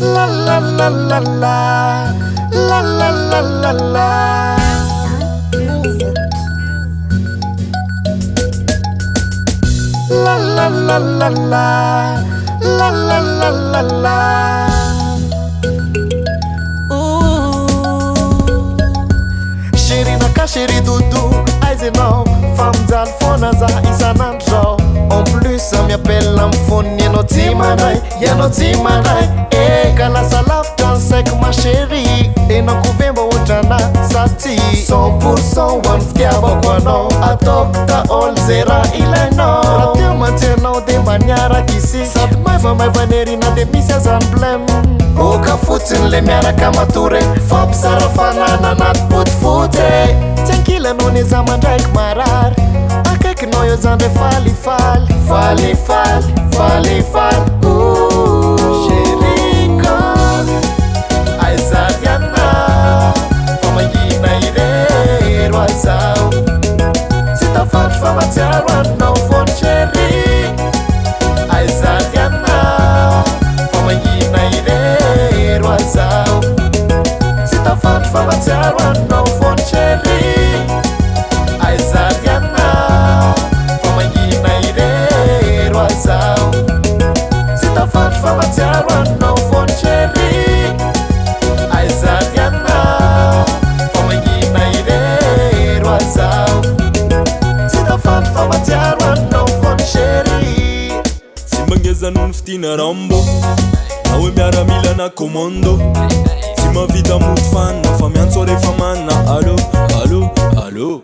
La la la la la, la la la la la. La la la la la, la la la la la. Chérie naka chérie doudou, aizenao famjaly foana za isanandro. En plus ça m'appelle am phone yanao tsy maray, yanao tsy maray. Ka lasa lavitra ny saiko ma chérie. Enako ve mba ohatrana sa tsy 100% hoan'ny fitiavako anao. Ataoko daholo zay raha ilainao. Raha teo mantsenao de mba niaraka izy. Sady maivamaivana ery na de misy azany blème. Oka fotsiny le miaraka matory. Fampizara fanana anaty potifoty. Tsy ankilanao ny za mandraiky marary. Akaikinao eo zany re falifaly. Falifaly, falifaly. Cheriko, aizady anao. Fa mangina irery hoazao. Tsy tafandry fa matsiaro anao foany chéri. Aizady anao. Fa mangina irery hoazao. Tsy tafandry fa matsiaro anao foany chéri. Aizady anao. Fa mangina irery hoazao. Tsy tafandry fa matsiaro anao foany chéri. Aizady anao. Fa mangina irery hoazao. Tsy tafandry fa matsiaro anao foany chéri. Tsy mangeza noho ny fitina rambo. Na hoe miaramila na commando. Tsy mavita mody fanina fa miantso rehefa manina. Allo, allo, allo.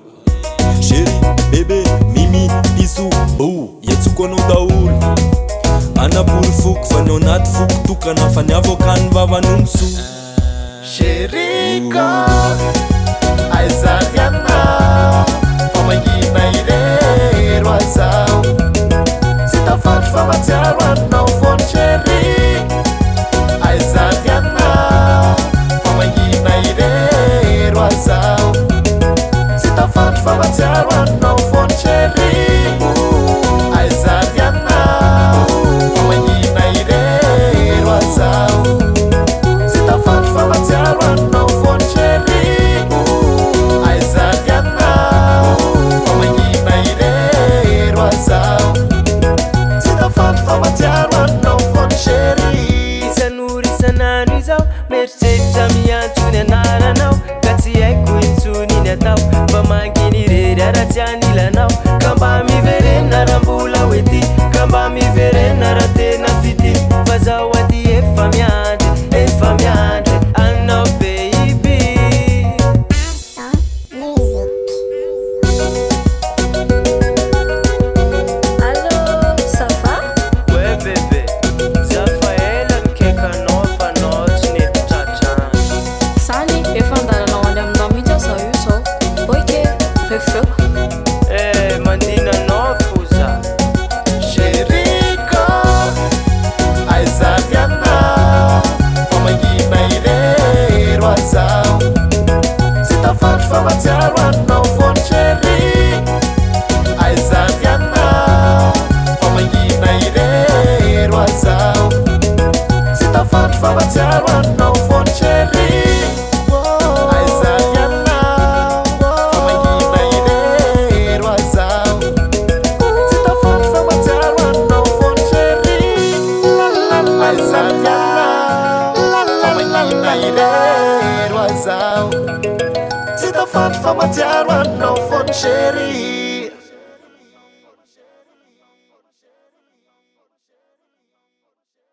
Chéri, bébé, mimi, bisou, oh. Iatsoko anao daholo. Anabory foko fa ny ao anaty foko tokana fa niavaka ny vavanonso. Cheriko, aizady anao. Fa mangina irery hoazao. Tsy tafandry fa matsiaro anao foany chéri. Aizady anao. Fa mangina irery hoazao. Tsy tafandry fa matsiaro anao foany chéri. Aizady anao. Fa mangina irery hoazao. Tsy tafandry fa matsiaro anao foany chéri. Aizady anao. Fa mangina irery hoazao. Tsy tafandry fa matsiaro anao foany chéri. Isan'ora isan'andro izao mieritreritra miantsony anaranao. Ka tsy haiko intsony iny atao. Fa mangina irery ara-tsy anilanao. Ka mba miverena raha mbola hoety. Ka mba miverena raha tena fity. Fa zaho aty efa miandry anao baby. Allô, ça va? Ouais bébé, za fa ela nikaikanao fa anao tsy nety tratrano. Sany, efa andalanao any aminao mihitsy aho zao io zao. Ok, refeo. Mandinanao fo za. Cheriko, aizady anao. Fa mangina irery hoazao. Tsy tafandry fa matsiaro anao foany chéri. Aizady anao. Fa mangina irery hoazao. Tsy tafandry fa matsiaro anao foany chéri. Aizady anao. Fa mangina irery hoazao. Tsy tafandry fa matsiaro anao foany chéri. Aizady anao. Fa mangina irery hoazao. Tsy tafandry fa matsiaro anao foany chéri.